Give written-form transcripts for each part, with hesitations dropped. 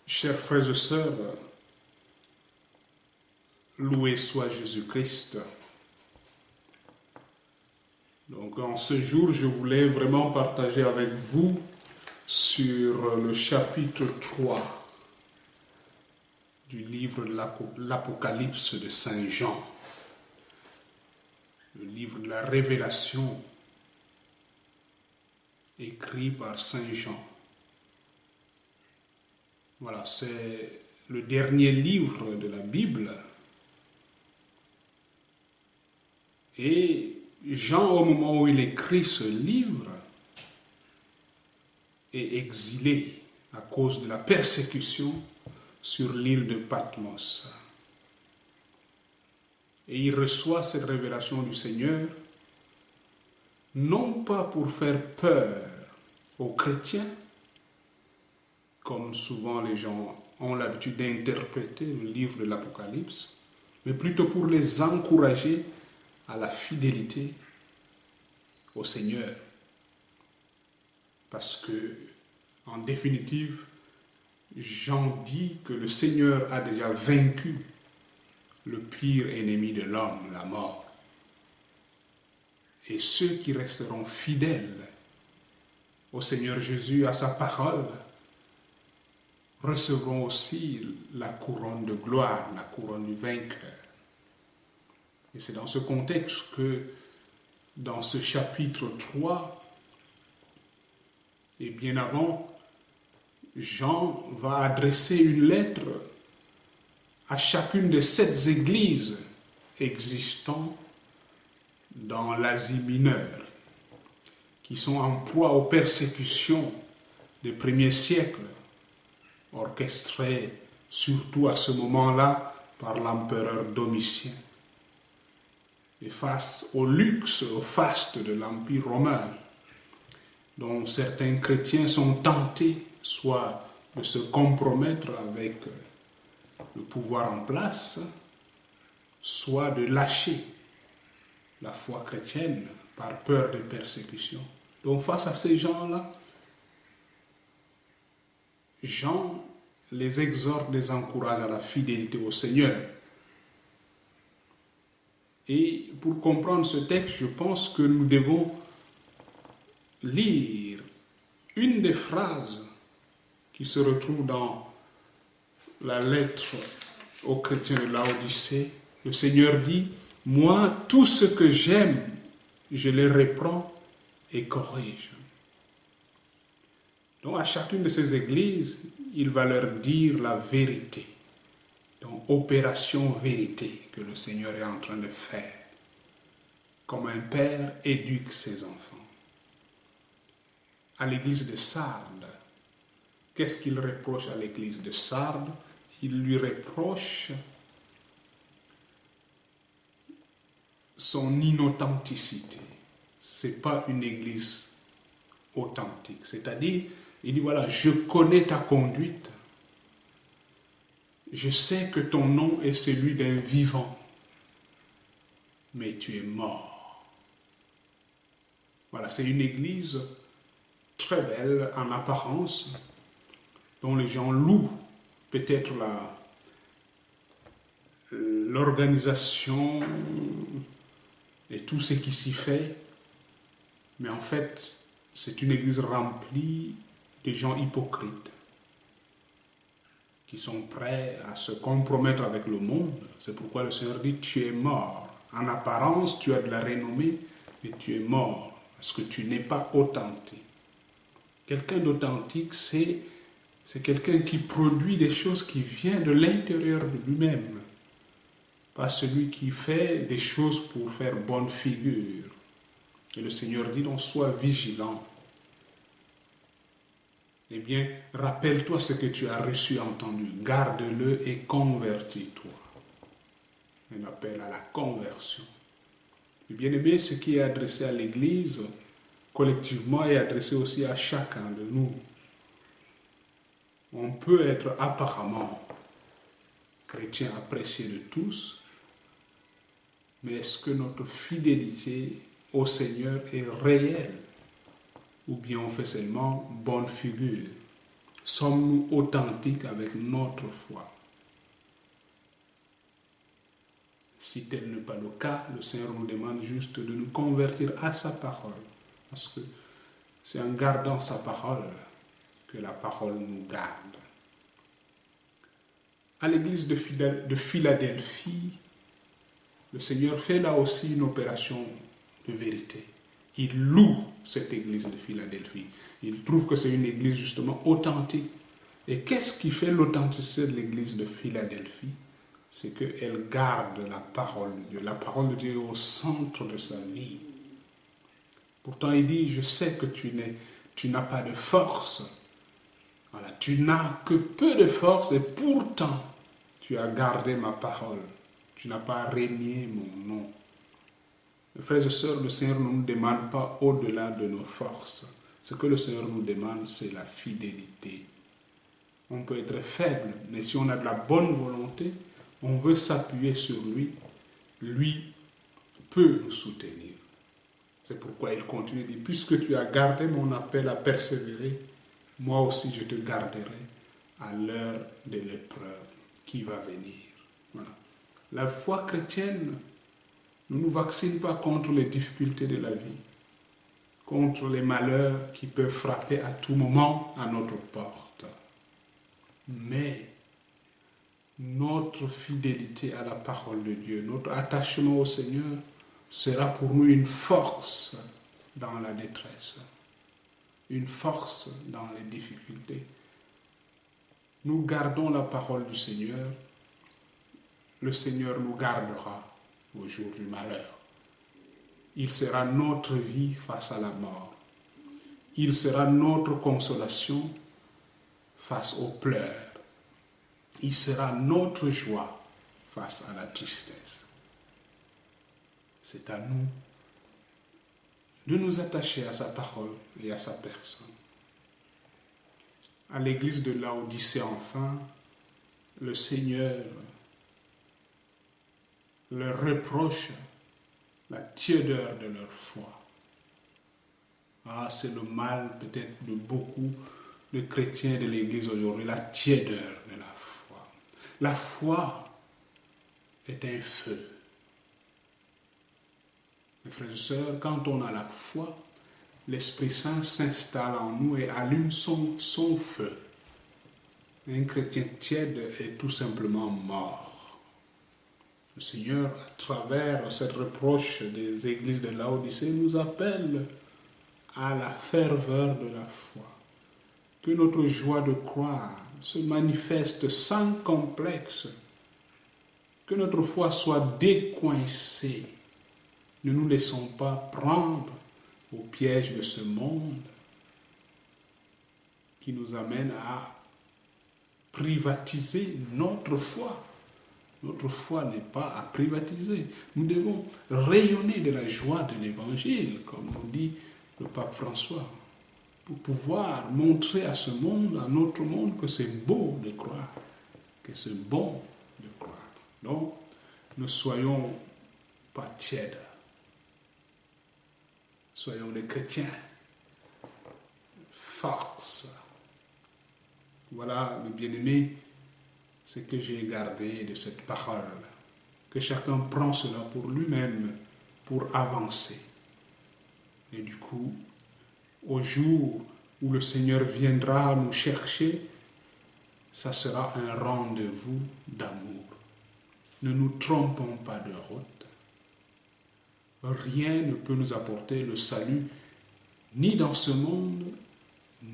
Chers frères et sœurs, loué soit Jésus-Christ. Donc en ce jour, je voulais vraiment partager avec vous sur le chapitre 3 du livre de l'Apocalypse de Saint Jean, le livre de la Révélation écrit par Saint Jean. Voilà, c'est le dernier livre de la Bible. Et Jean, au moment où il écrit ce livre, est exilé à cause de la persécution sur l'île de Patmos. Et il reçoit cette révélation du Seigneur, non pas pour faire peur aux chrétiens, comme souvent les gens ont l'habitude d'interpréter le livre de l'Apocalypse, mais plutôt pour les encourager à la fidélité au Seigneur. Parce que, en définitive, Jean dit que le Seigneur a déjà vaincu le pire ennemi de l'homme, la mort. Et ceux qui resteront fidèles au Seigneur Jésus, à sa parole, recevront aussi la couronne de gloire, la couronne du vainqueur. Et c'est dans ce contexte que, dans ce chapitre 3, et bien avant, Jean va adresser une lettre à chacune de 7 églises existant dans l'Asie mineure, qui sont en proie aux persécutions des premiers siècles, orchestrées surtout à ce moment-là par l'empereur Domitien. Et face au luxe, au faste de l'Empire romain, dont certains chrétiens sont tentés soit de se compromettre avec le pouvoir en place, soit de lâcher la foi chrétienne par peur de persécution. Donc face à ces gens-là, Jean les exhorte, les encourage à la fidélité au Seigneur. Et pour comprendre ce texte, je pense que nous devons lire une des phrases qui se retrouve dans la lettre aux chrétiens de Laodicée. Le Seigneur dit, « Moi, tout ce que j'aime, je les reprends et corrige. » Donc à chacune de ces églises, il va leur dire la vérité. Donc opération vérité que le Seigneur est en train de faire. Comme un père éduque ses enfants. À l'église de Sardes, qu'est-ce qu'il reproche à l'église de Sardes? Il lui reproche son inauthenticité. Ce n'est pas une église authentique. C'est-à-dire, il dit, voilà, je connais ta conduite. Je sais que ton nom est celui d'un vivant. Mais tu es mort. Voilà, c'est une église très belle en apparence, dont les gens louent peut-être l'organisation et tout ce qui s'y fait, mais en fait, c'est une église remplie de gens hypocrites qui sont prêts à se compromettre avec le monde. C'est pourquoi le Seigneur dit, tu es mort. En apparence, tu as de la renommée, mais tu es mort, parce que tu n'es pas authentique. Quelqu'un d'authentique, c'est quelqu'un qui produit des choses qui viennent de l'intérieur de lui-même. Pas celui qui fait des choses pour faire bonne figure. Et le Seigneur dit donc, sois vigilant. Eh bien, rappelle-toi ce que tu as reçu, entendu. Garde-le et convertis-toi. Un appel à la conversion. Et bien aimé, ce qui est adressé à l'Église, collectivement, est adressé aussi à chacun de nous. On peut être apparemment chrétien apprécié de tous, mais est-ce que notre fidélité au Seigneur est réelle? ou bien on fait seulement bonne figure? Sommes-nous authentiques avec notre foi? Si tel n'est pas le cas, le Seigneur nous demande juste de nous convertir à sa parole. Parce que c'est en gardant sa parole que la parole nous garde. À l'église de Philadelphie, le Seigneur fait là aussi une opération de vérité. Il loue cette église de Philadelphie. Il trouve que c'est une église justement authentique. Et qu'est-ce qui fait l'authenticité de l'église de Philadelphie? C'est qu'elle garde la parole de Dieu. La parole de Dieu est au centre de sa vie. Pourtant, il dit, je sais que tu n'as pas de force. Voilà, tu n'as que peu de force et pourtant, tu as gardé ma parole. Tu n'as pas renié mon nom. Mes frères et sœurs, le Seigneur ne nous demande pas au-delà de nos forces. Ce que le Seigneur nous demande, c'est la fidélité. On peut être faible, mais si on a de la bonne volonté, on veut s'appuyer sur lui, lui peut nous soutenir. C'est pourquoi il continue de dire, puisque tu as gardé mon appel à persévérer, moi aussi je te garderai à l'heure de l'épreuve qui va venir. Voilà. La foi chrétienne ne nous vaccine pas contre les difficultés de la vie, contre les malheurs qui peuvent frapper à tout moment à notre porte. Mais notre fidélité à la parole de Dieu, notre attachement au Seigneur sera pour nous une force dans la détresse, une force dans les difficultés. Nous gardons la parole du Seigneur, le Seigneur nous gardera au jour du malheur. Il sera notre vie face à la mort. Il sera notre consolation face aux pleurs. Il sera notre joie face à la tristesse. C'est à nous de nous attacher à sa parole et à sa personne. À l'église de Laodicée, enfin, le Seigneur leur reproche la tiédeur de leur foi. Ah, c'est le mal peut-être de beaucoup de chrétiens de l'église aujourd'hui, la tiédeur de la foi. La foi est un feu. Mes frères et sœurs, quand on a la foi, l'Esprit Saint s'installe en nous et allume son feu. Un chrétien tiède est tout simplement mort. Le Seigneur, à travers cette reproche des églises de Laodicée, nous appelle à la ferveur de la foi. Que notre joie de croire se manifeste sans complexe. Que notre foi soit décoincée. Ne nous laissons pas prendre au piège de ce monde qui nous amène à privatiser notre foi. Notre foi n'est pas à privatiser. Nous devons rayonner de la joie de l'Évangile, comme nous dit le pape François, pour pouvoir montrer à ce monde, à notre monde, que c'est beau de croire, que c'est bon de croire. Donc, ne soyons pas tièdes. Soyons des chrétiens. Force. Voilà, mes bien-aimés, ce que j'ai gardé de cette parole. Que chacun prend cela pour lui-même, pour avancer. Et du coup, au jour où le Seigneur viendra nous chercher, ça sera un rendez-vous d'amour. Ne nous trompons pas de route. Rien ne peut nous apporter le salut, ni dans ce monde,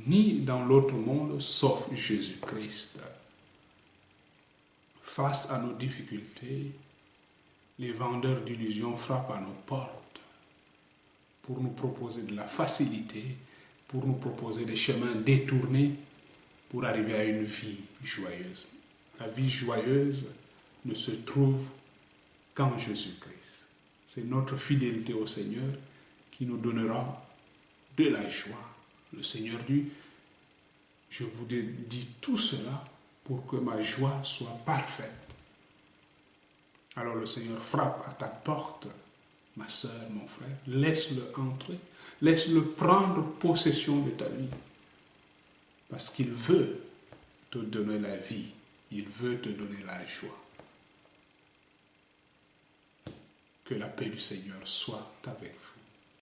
ni dans l'autre monde, sauf Jésus-Christ. Face à nos difficultés, les vendeurs d'illusions frappent à nos portes pour nous proposer de la facilité, pour nous proposer des chemins détournés pour arriver à une vie joyeuse. La vie joyeuse ne se trouve qu'en Jésus-Christ. C'est notre fidélité au Seigneur qui nous donnera de la joie. Le Seigneur dit, je vous dis tout cela pour que ma joie soit parfaite. Alors le Seigneur frappe à ta porte ma sœur, mon frère, laisse-le entrer, laisse-le prendre possession de ta vie. Parce qu'il veut te donner la vie, il veut te donner la joie. Que la paix du Seigneur soit avec vous.